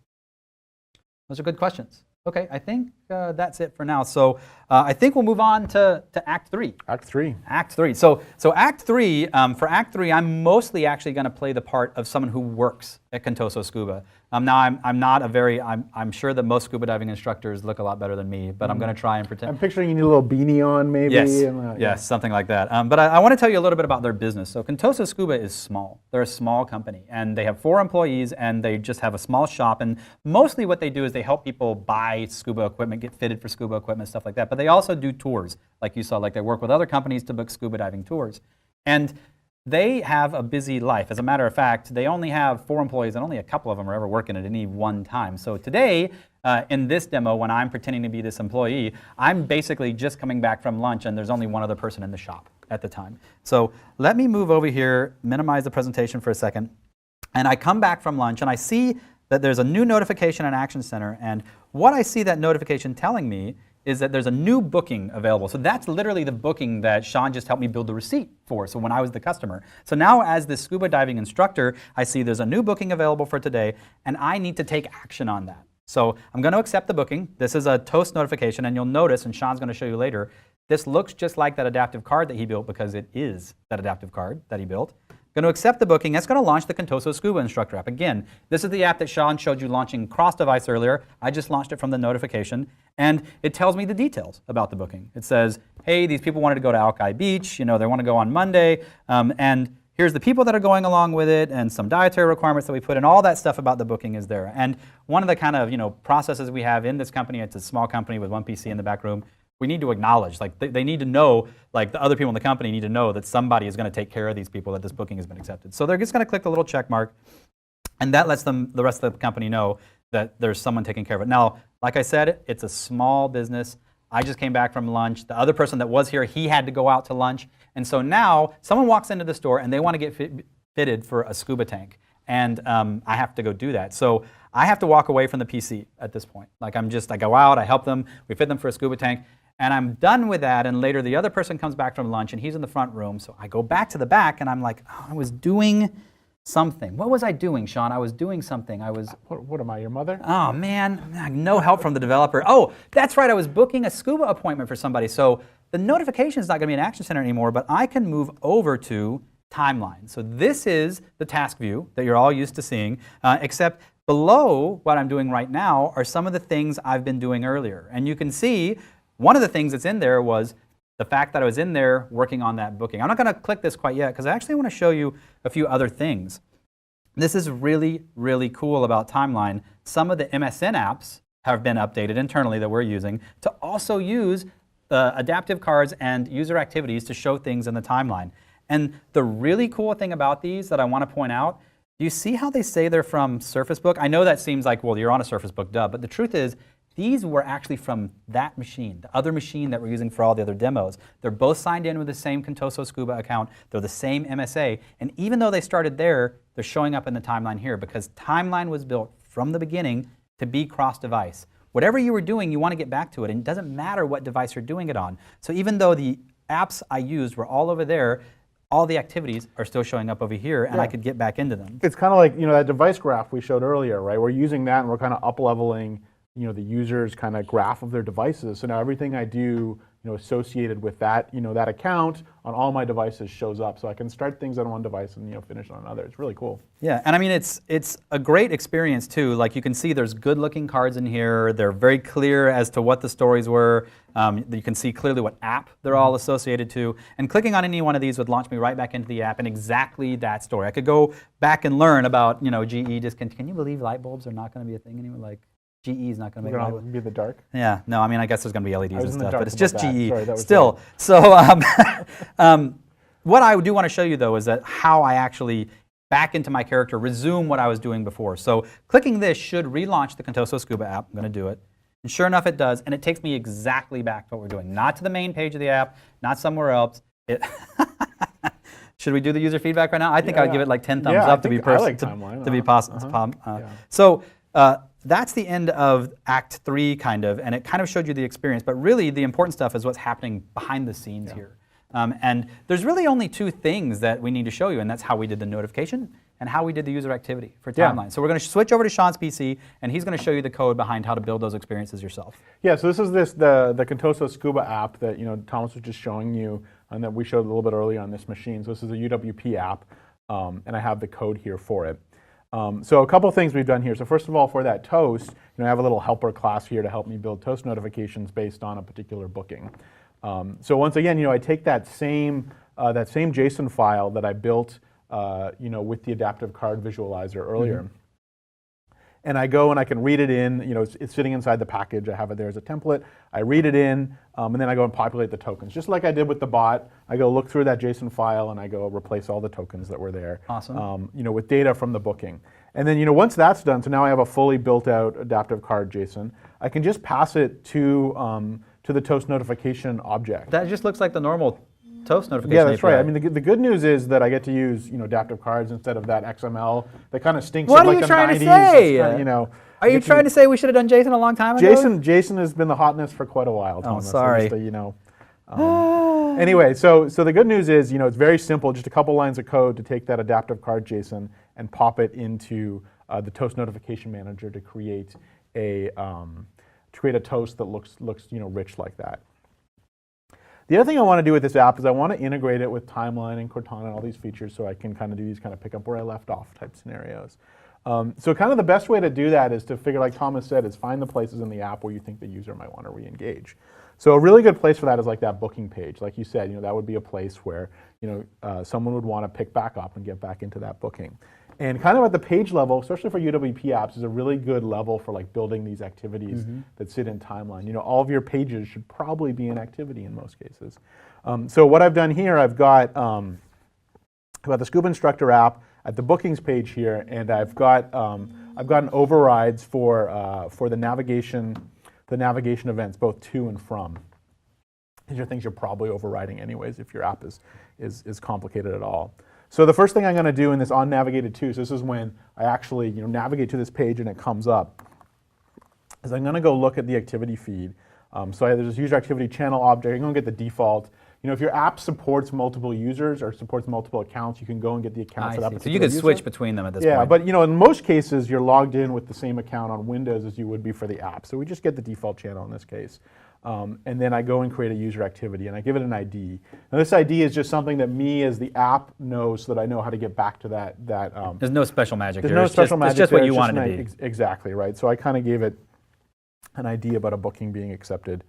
those are good questions. Okay, I think that's it for now. So I think we'll move on to Act 3. Act 3. Act 3. So Act 3, for Act 3, I'm mostly actually going to play the part of someone who works at Contoso Scuba. Now, I'm sure that most scuba diving instructors look a lot better than me, but I'm going to try and pretend. I'm picturing you need a little beanie on, maybe. Yes, and, yes, something like that. But I want to tell you a little bit about their business. So Contoso Scuba is small. They're a small company, and they have 4 employees, and they just have a small shop. And mostly what they do is they help people buy scuba equipment, get fitted for scuba equipment, stuff like that. But they also do tours, like you saw. Like they work with other companies to book scuba diving tours. And they have a busy life. As a matter of fact, they only have 4 employees, and only a couple of them are ever working at any one time. So today, in this demo, when I'm pretending to be this employee, I'm basically just coming back from lunch, and there's only one other person in the shop at the time. So let me move over here, minimize the presentation for a second, and I come back from lunch, and I see that there's a new notification in Action Center, and what I see that notification telling me is that there's a new booking available. So that's literally the booking that Sean just helped me build the receipt for, so when I was the customer. So now as the scuba diving instructor, I see there's a new booking available for today, and I need to take action on that. So I'm going to accept the booking. This is a Toast notification, and you'll notice, and Sean's going to show you later, this looks just like that adaptive card that he built because it is that adaptive card that he built. Going to accept the booking. That's going to launch the Contoso Scuba Instructor app. Again, this is the app that Sean showed you launching cross-device earlier. I just launched it from the notification, and it tells me the details about the booking. It says, hey, these people wanted to go to Alki Beach. They want to go on Monday, and here's the people that are going along with it, and some dietary requirements that we put in. All that stuff about the booking is there. And one of the kind of processes we have in this company, it's a small company with one PC in the back room. We need to acknowledge, like they need to know, like the other people in the company need to know that somebody is going to take care of these people, that this booking has been accepted. So they're just going to click the little check mark, and that lets them, the rest of the company, know that there's someone taking care of it. Now, like I said, it's a small business. I just came back from lunch. The other person that was here, he had to go out to lunch. And so now someone walks into the store and they want to get fitted for a scuba tank. And I have to go do that. So I have to walk away from the PC at this point. Like I go out, I help them, we fit them for a scuba tank, and I'm done with that, and later the other person comes back from lunch and he's in the front room. So I go back to the back and I'm like, oh, I was doing something. What was I doing, Sean? I was doing something. What am I, your mother? Oh man, no help from the developer. Oh, that's right, I was booking a scuba appointment for somebody. So the notification is not going to be in Action Center anymore, but I can move over to Timeline. So this is the task view that you're all used to seeing, except below what I'm doing right now are some of the things I've been doing earlier. And you can see one of the things that's in there was the fact that I was in there working on that booking. I'm not going to click this quite yet because I actually want to show you a few other things. This is really, really cool about Timeline. Some of the MSN apps have been updated internally that we're using to also use adaptive cards and user activities to show things in the timeline. And the really cool thing about these that I want to point out, do you see how they say they're from Surface Book? I know that seems like, well, you're on a Surface Book, duh, but the truth is, these were actually from that machine, the other machine that we're using for all the other demos. They're both signed in with the same Contoso Scuba account. They're the same MSA. And even though they started there, they're showing up in the timeline here because Timeline was built from the beginning to be cross-device. Whatever you were doing, you want to get back to it. And it doesn't matter what device you're doing it on. So even though the apps I used were all over there, all the activities are still showing up over here, and I could get back into them. It's kind of like that device graph we showed earlier, right? We're using that, and we're kind of up-leveling the user's kind of graph of their devices. So now everything I do associated with that that account on all my devices shows up. So I can start things on one device and finish on another. It's really cool. Yeah, and I mean it's a great experience too. Like you can see there's good-looking cards in here. They're very clear as to what the stories were. You can see clearly what app they're all associated to. And clicking on any one of these would launch me right back into the app and exactly that story. I could go back and learn about GE discontinued. Can you believe light bulbs are not going to be a thing anymore? Like GE is not going to make it. Be in the dark? Yeah, no, I mean, I guess there's going to be LEDs and stuff, but it's just that. GE. Sorry, that was still. So what I do want to show you, though, is that how I actually, back into my character, resume what I was doing before. So clicking this should relaunch the Contoso Scuba app. I'm going to do it. And sure enough, it does, and it takes me exactly back to what we're doing. Not to the main page of the app, not somewhere else. Should we do the user feedback right now? I think I would give it like 10 thumbs up to be possible. So that's the end of Act 3, kind of, and it kind of showed you the experience. But really, the important stuff is what's happening behind the scenes here. And there's really only two things that we need to show you, and that's how we did the notification and how we did the user activity for Timeline. So we're going to switch over to Sean's PC, and he's going to show you the code behind how to build those experiences yourself. Yeah, so this is the Contoso Scuba app that Thomas was just showing you, and that we showed a little bit earlier on this machine. So this is a UWP app, and I have the code here for it. So a couple things we've done here. So first of all, for that Toast, I have a little helper class here to help me build Toast notifications based on a particular booking. So once again, I take that same JSON file that I built, with the adaptive card visualizer earlier, and I go and I can read it in. It's sitting inside the package. I have it there as a template. I read it in, and then I go and populate the tokens, just like I did with the bot. I go look through that JSON file and I go replace all the tokens that were there. Awesome. With data from the booking. And then once that's done, so now I have a fully built out adaptive card JSON. I can just pass it to the Toast notification object. That just looks like the normal Toast notification. Yeah, that's API. right. I mean, the good news is that I get to use adaptive cards instead of that XML that kind of stinks what of like are you the trying 90s. to say? It's kinda, Are you trying to say we should have done Jason a long time ago? Jason has been the hotness for quite a while, Thomas. sorry. So just, anyway, so the good news is, it's very simple. Just a couple lines of code to take that adaptive card JSON and pop it into the Toast Notification Manager to create a toast that looks rich like that. The other thing I want to do with this app is I want to integrate it with Timeline and Cortana and all these features so I can kind of do these kind of pick up where I left off type scenarios. So kind of the best way to do that is to figure, like Thomas said, is find the places in the app where you think the user might want to re-engage. So a really good place for that is like that booking page. Like you said, that would be a place where someone would want to pick back up and get back into that booking. And kind of at the page level, especially for UWP apps, is a really good level for like building these activities that sit in Timeline. All of your pages should probably be an activity in most cases. So what I've done here, I've got the Scuba Instructor app at the bookings page here, and I've gotten overrides for the navigation events, both to and from. These are things you're probably overriding anyways if your app is complicated at all. So the first thing I'm going to do in this on navigated to, so this is when I actually navigate to this page and it comes up, is I'm going to go look at the activity feed. So there's this user activity channel object. I'm going to get the default. If your app supports multiple users or supports multiple accounts, you can go and get the account for that particular So you could user. switch between them at this point. Yeah, but in most cases, you're logged in with the same account on Windows as you would be for the app. So we just get the default channel in this case. And then I go and create a user activity, and I give it an ID. Now this ID is just something that me as the app knows so that I know how to get back to that. There's no special magic There's here. no special magic. It's just what you want it to be. Exactly, right. So I kind of gave it an ID about a booking being accepted.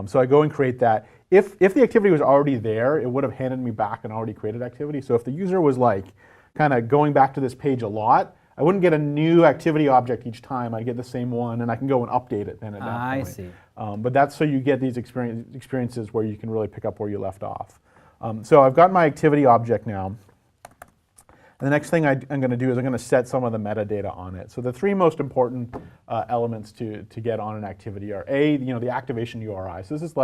So I go and create that. If the activity was already there, it would have handed me back an already created activity. So if the user was like kind of going back to this page a lot, I wouldn't get a new activity object each time. I'd get the same one, and I can go and update it then at that point. I see. But that's so you get these experiences where you can really pick up where you left off. So I've got my activity object now. And the next thing I'm going to do is I'm going to set some of the metadata on it. So the three most important elements to get on an activity are the activation URI. So this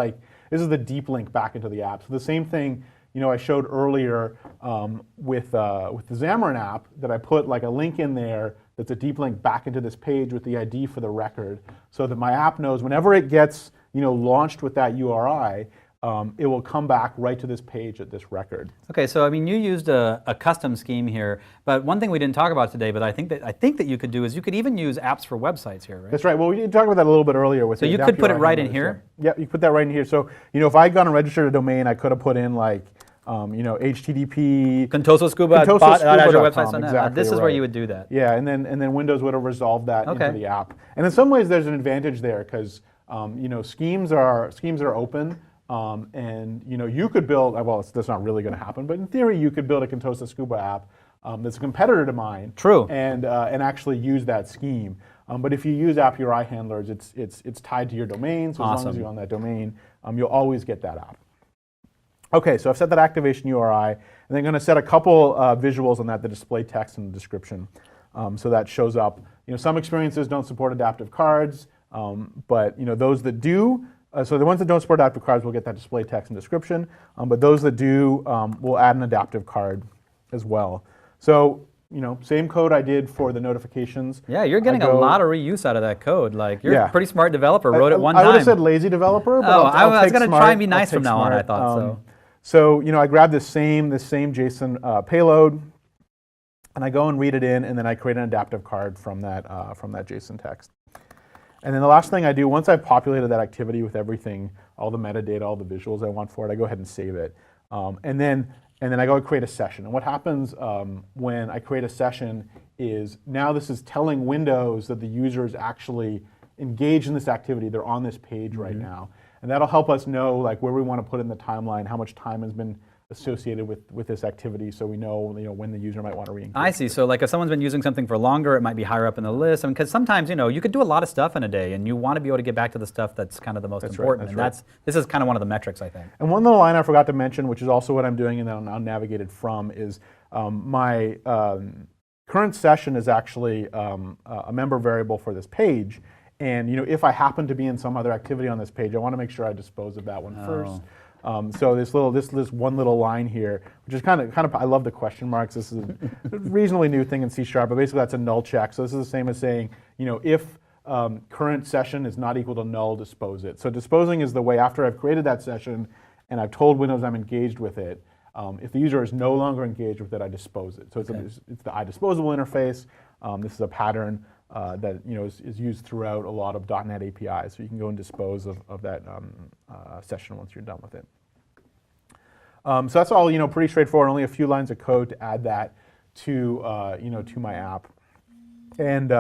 is the deep link back into the app. So the same thing I showed earlier with the Xamarin app, that I put like a link in there that's a deep link back into this page with the ID for the record, so that my app knows whenever it gets launched with that URI, it will come back right to this page at this record. Okay, so you used a custom scheme here, but one thing we didn't talk about today, but I think that you could do is you could even use apps for websites here, right? That's right. Well, we did talk about that a little bit earlier. So you could put it right in here? Yeah, you put that right in here. So if I had gone and registered a domain, I could have put in like HTTP Contoso-Scuba.Azure websites. Exactly, this is where you would do that. Yeah, and then Windows would have resolved that into the app. And in some ways, there's an advantage there because schemes are open. And you could build, well, that's not really going to happen, but in theory, you could build a Contoso Scuba app that's a competitor to mine. True. And actually use that scheme. But if you use App URI handlers, it's tied to your domain. So as long as you're on that domain, you'll always get that app. Okay, so I've set that activation URI, and then I'm going to set a couple visuals on that display text and the description. So that shows up. Some experiences don't support adaptive cards, but those that do. So the ones that don't support adaptive cards will get that display text and description, but those that do will add an adaptive card as well. So same code I did for the notifications. Yeah, you're getting a lot of reuse out of that code. Like you're a pretty smart developer. Wrote it one time. I would have said lazy developer, but I was going to try and be nice from now on. I thought so. So I grabbed this same JSON payload, and I go and read it in, and then I create an adaptive card from that JSON text. And then the last thing I do, once I've populated that activity with everything, all the metadata, all the visuals I want for it, I go ahead and save it. And then I go and create a session. And what happens when I create a session is now this is telling Windows that the user is actually engaged in this activity. They're on this page right now. And that'll help us know where we want to put in the timeline, how much time has been associated with this activity, so we know when the user might want to re-engage. I see. So if someone's been using something for longer, it might be higher up in the list. Because sometimes you could do a lot of stuff in a day, and you want to be able to get back to the stuff that's kind of the most important. This is kind of one of the metrics, I think. And one little line I forgot to mention, which is also what I'm doing and then I'm navigated from, is my current session is actually a member variable for this page. And if I happen to be in some other activity on this page, I want to make sure I dispose of that one first. So this one little line here, which is kind of I love the question marks. This is a reasonably new thing in C#, but basically that's a null check. So this is the same as saying, if current session is not equal to null, dispose it. So disposing is the way after I've created that session and I've told Windows I'm engaged with it. If the user is no longer engaged with it, I dispose it. So it's the iDisposable interface. This is a pattern that is used throughout a lot of .NET APIs. So you can go and dispose of that session once you're done with it. So that's all pretty straightforward. Only a few lines of code to add that to to my app. And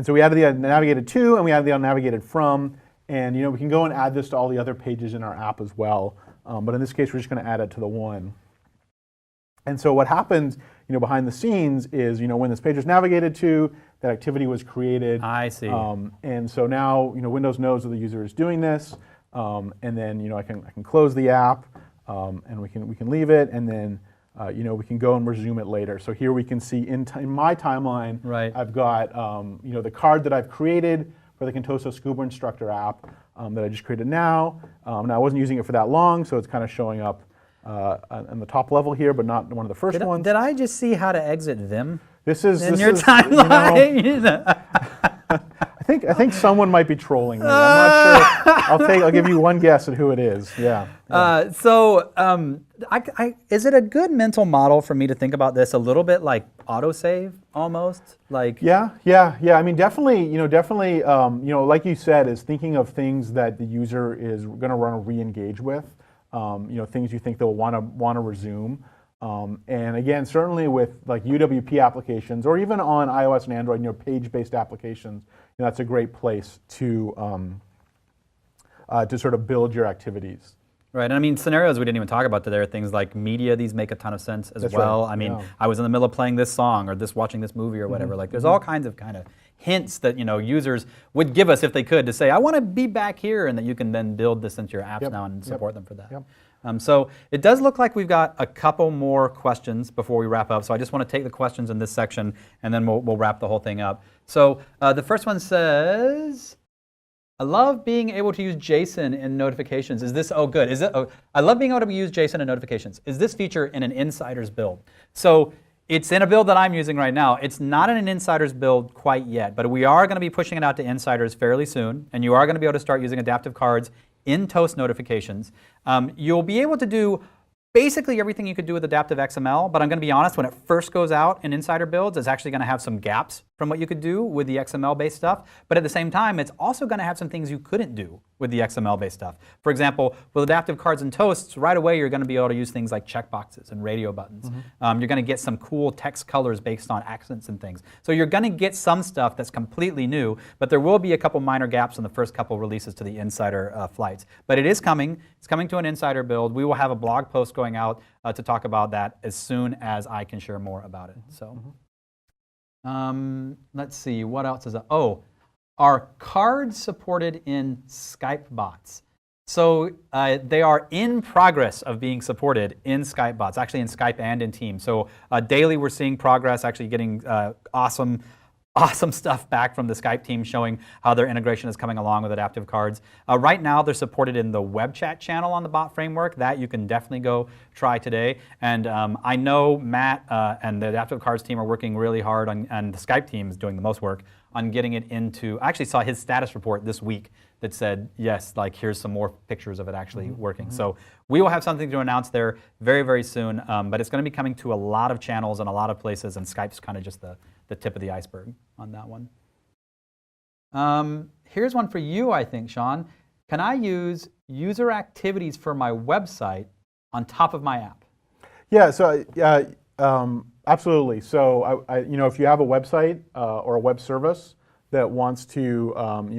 so we added the unnavigated to, and we added the unnavigated from. And we can go and add this to all the other pages in our app as well. But in this case, we're just going to add it to the one. And so what happens, behind the scenes is, when this page was navigated to, that activity was created. I see. And so now, Windows knows that the user is doing this. And then, I can close the app, and we can leave it, and then, we can go and resume it later. So here we can see in my timeline, right. I've got, the card that I've created for the Contoso Scuba Instructor app that I just created now. Now I wasn't using it for that long, so it's kind of showing up on the top level here, but not one of the first ones. Did I just see how to exit Vim? This is your timeline. I think someone might be trolling me. I'm not sure. I'll give you one guess at who it is. Yeah. Is it a good mental model for me to think about this a little bit like autosave almost? Yeah. I mean, definitely. Like you said, is thinking of things that the user is going to want to re-engage with. Things you think they'll want to resume. And again, certainly with like UWP applications, or even on iOS and Android, page-based applications, that's a great place to sort of build your activities. Right, and I mean, scenarios we didn't even talk about today are things like media. These make a ton of sense as well. Right. I mean, I was in the middle of playing this song or watching this movie or whatever. Like, there's all kinds of hints that users would give us if they could to say, I want to be back here, and that you can then build this into your apps now and support them for that. Yep. So it does look like we've got a couple more questions before we wrap up. So I just want to take the questions in this section, and then we'll wrap the whole thing up. So the first one says, I love being able to use JSON in notifications. Is this, good. I love being able to use JSON in notifications. Is this feature in an insider's build? So it's in a build that I'm using right now. It's not in an insider's build quite yet, but we are going to be pushing it out to insiders fairly soon, and you are going to be able to start using adaptive cards in Toast notifications. You'll be able to do basically everything you could do with adaptive XML, but I'm going to be honest, when it first goes out in insider builds, it's actually going to have some gaps from what you could do with the XML-based stuff. But at the same time, it's also going to have some things you couldn't do with the XML-based stuff. For example, with adaptive cards and Toasts, right away you're going to be able to use things like checkboxes and radio buttons. You're going to get some cool text colors based on accents and things. So you're going to get some stuff that's completely new, but there will be a couple minor gaps in the first couple releases to the insider flights. But it is coming. It's coming to an insider build. We will have a blog post going out to talk about that as soon as I can share more about it. So. Let's see, what else is are cards supported in Skype bots? So they are in progress of being supported in Skype bots, actually in Skype and in Teams. So daily we're seeing progress, actually getting awesome stuff back from the Skype team showing how their integration is coming along with adaptive cards. Right now they're supported in the web chat channel on the bot framework. That you can definitely go try today. And I know Matt and the adaptive cards team are working really hard on, and the Skype team is doing the most work on getting it into, I actually saw his status report this week that said, yes, like here's some more pictures of it actually working. So we will have something to announce there very, very soon, but it's going to be coming to a lot of channels and a lot of places, and Skype's kind of just the tip of the iceberg on that one. Here's one for you, I think, Sean. Can I use user activities for my website on top of my app? Yeah, so absolutely. So if you have a website or a web service that wants to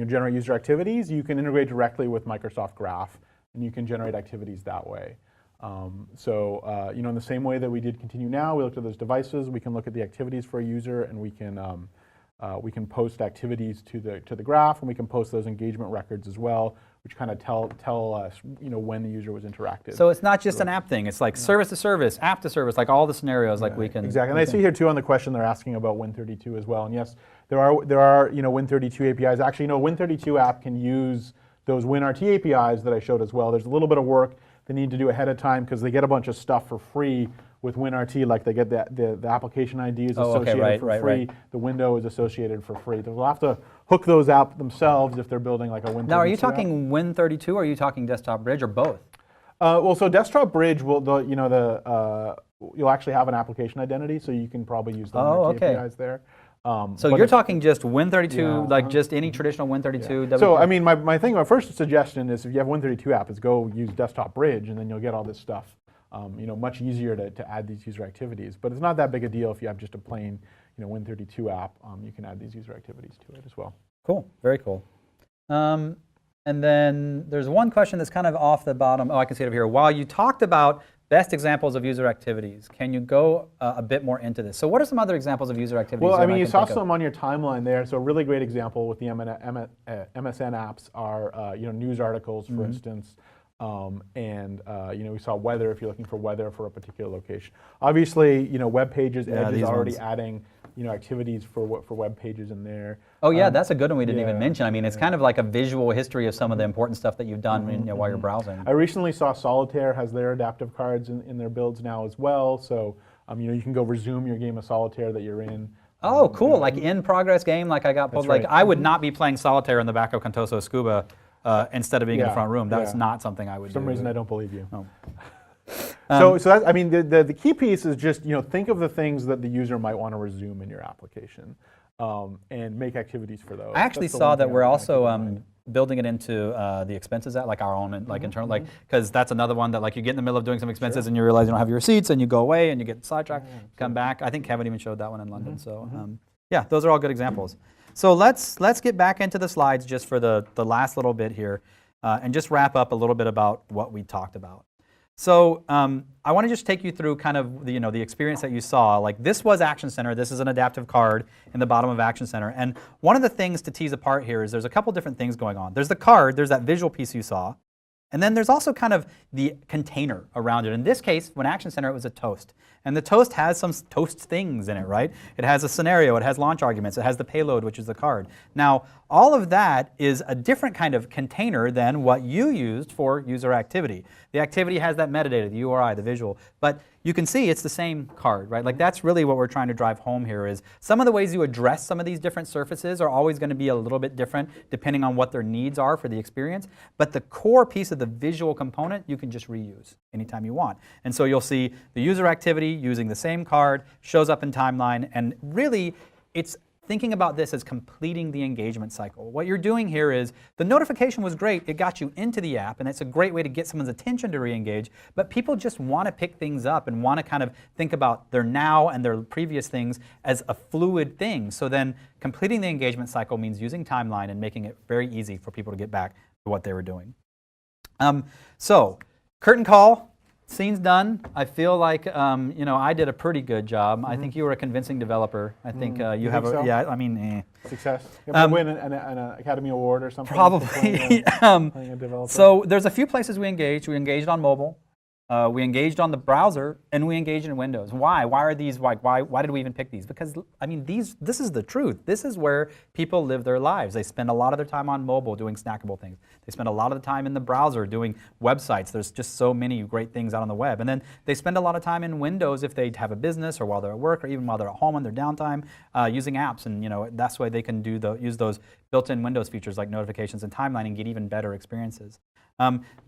generate user activities, you can integrate directly with Microsoft Graph, and you can generate activities that way. In the same way that we did Continue Now, we looked at those devices. We can look at the activities for a user, and we can post activities to the graph, and we can post those engagement records as well, which kind of tell us when the user was interactive. So it's not just an app thing. It's like service to service, app to service, like all the scenarios like we can. Exactly. And I see here too on the question they're asking about Win32 as well. And yes, there are Win32 APIs. Actually, Win32 app can use those WinRT APIs that I showed as well. There's a little bit of work they need to do ahead of time because they get a bunch of stuff for free with WinRT, like they get the application ID is Oh, okay, associated right, for right, free, right. the window is associated for free. They'll have to hook those out themselves if they're building like a Win32 Now, are you app. talking Win32 or are you talking Desktop Bridge or both? Well, so Desktop Bridge will, you'll actually have an application identity, so you can probably use the Oh, WinRT okay. APIs there. So But you're if- talking just Win32, Yeah, like just any traditional Win32? So, I mean, my first suggestion is if you have Win32 app is go use Desktop Bridge, and then you'll get all this stuff. Much easier to add these user activities. But it's not that big a deal if you have just a plain, Win32 app. You can add these user activities to it as well. Cool, very cool. And then there's one question that's kind of off the bottom. Oh, I can see it over here. While you talked about best examples of user activities, can you go a bit more into this? So what are some other examples of user activities? Well, I that mean, you can saw think of? some on your timeline there. So a really great example with the MSN apps are, news articles, for instance. We saw weather if you're looking for weather for a particular location. Obviously, web pages, Yeah, Edge is these already ones. adding, activities for web pages in there. Oh yeah, that's a good one we didn't even yeah, mention. I mean, it's kind of like a visual history of some of the important stuff that you've done while you're browsing. I recently saw Solitaire has their adaptive cards in their builds now as well. So, you can go resume your game of Solitaire that you're in. Oh, cool! Like in progress game, like I got pulled. Like right. I would not be playing solitaire in the back of Contoso Scuba instead of being in the Yeah, front room. That's yeah. not something I would do. For some reason, I don't believe you. Oh. So that, I mean, the key piece is just, think of the things that the user might want to resume in your application, and make activities for those. I actually That's the saw one that thing I we're would kinda keep in also mind. building it into the expenses app, like our own, like internal, like because that's another one that like you get in the middle of doing some expenses and you realize you don't have your receipts and you go away and you get sidetracked, come back. I think Kevin even showed that one in London. So yeah, those are all good examples. So let's get back into the slides just for the last little bit here, and just wrap up a little bit about what we talked about. So I want to just take you through kind of the experience that you saw. Like this was Action Center. This is an adaptive card in the bottom of Action Center. And one of the things to tease apart here is there's a couple different things going on. There's the card. There's that visual piece you saw. And then there's also kind of the container around it. In this case, when Action Center, it was a toast. And the toast has some toast things in it, right? It has a scenario, it has launch arguments, it has the payload, which is the card. Now, all of that is a different kind of container than what you used for user activity. The activity has that metadata, the URI, the visual, but you can see it's the same card, right? Like that's really what we're trying to drive home here is some of the ways you address some of these different surfaces are always going to be a little bit different depending on what their needs are for the experience, but the core piece of the visual component you can just reuse anytime you want. And so you'll see the user activity using the same card shows up in timeline, and really it's thinking about this as completing the engagement cycle. What you're doing here is the notification was great, it got you into the app, and it's a great way to get someone's attention to re-engage, but people just want to pick things up and want to kind of think about their now and their previous things as a fluid thing. So then completing the engagement cycle means using timeline and making it very easy for people to get back to what they were doing. So curtain call. Scene's done. I feel like I did a pretty good job. I think you were a convincing developer. I think you have think so? yeah. I mean, Success. You have to win an Academy Award or something. probably. for playing a developer. So there's a few places we engaged. We engaged on mobile. We engaged on the browser, and we engaged in Windows. Why? Why are these? Why did we even pick these? Because I mean, this is the truth. This is where people live their lives. They spend a lot of their time on mobile doing snackable things. They spend a lot of the time in the browser doing websites. There's just so many great things out on the web. And then they spend a lot of time in Windows if they have a business or while they're at work or even while they're at home on their downtime using apps. And that's why they can use those built-in Windows features like notifications and timeline and get even better experiences.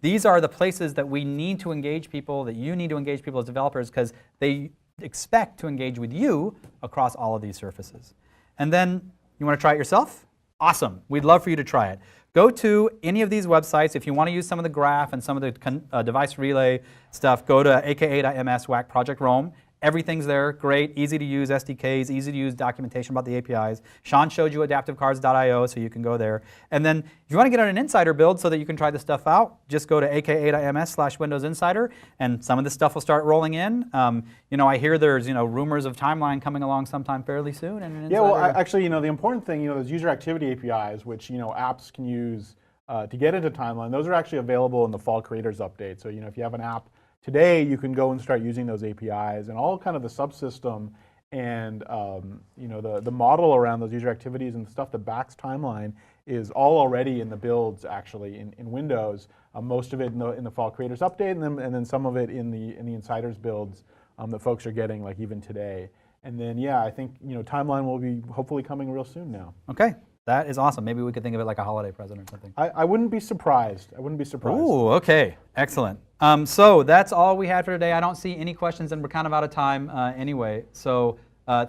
These are the places that we need to engage people, that you need to engage people as developers, because they expect to engage with you across all of these surfaces. And then you want to try it yourself? Awesome. We'd love for you to try it. Go to any of these websites. If you want to use some of the graph and some of the device relay stuff, go to aka.ms WAC Project Rome. Everything's there, great, easy to use SDKs, easy to use documentation about the APIs. Sean showed you adaptivecards.io, so you can go there. And then if you want to get on an insider build so that you can try this stuff out, just go to aka.ms/Windows Insider, and some of this stuff will start rolling in. I hear there's rumors of Timeline coming along sometime fairly soon. And Yeah, well, actually, the important thing, those user activity APIs, which apps can use to get into Timeline, those are actually available in the Fall Creators Update. So if you have an app today, you can go and start using those APIs, and all kind of the subsystem and the model around those user activities and the stuff that backs Timeline is all already in the builds actually in Windows. Most of it in the Fall Creators Update, and then some of it in the Insiders builds that folks are getting, like even today. And then, yeah, I think Timeline will be hopefully coming real soon now. Okay, that is awesome. Maybe we could think of it like a holiday present or something. I wouldn't be surprised. I wouldn't be surprised. Ooh, okay, excellent. So that's all we had for today. I don't see any questions, and we're kind of out of time anyway. So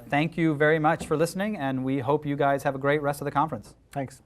thank you very much for listening, and we hope you guys have a great rest of the conference. Thanks.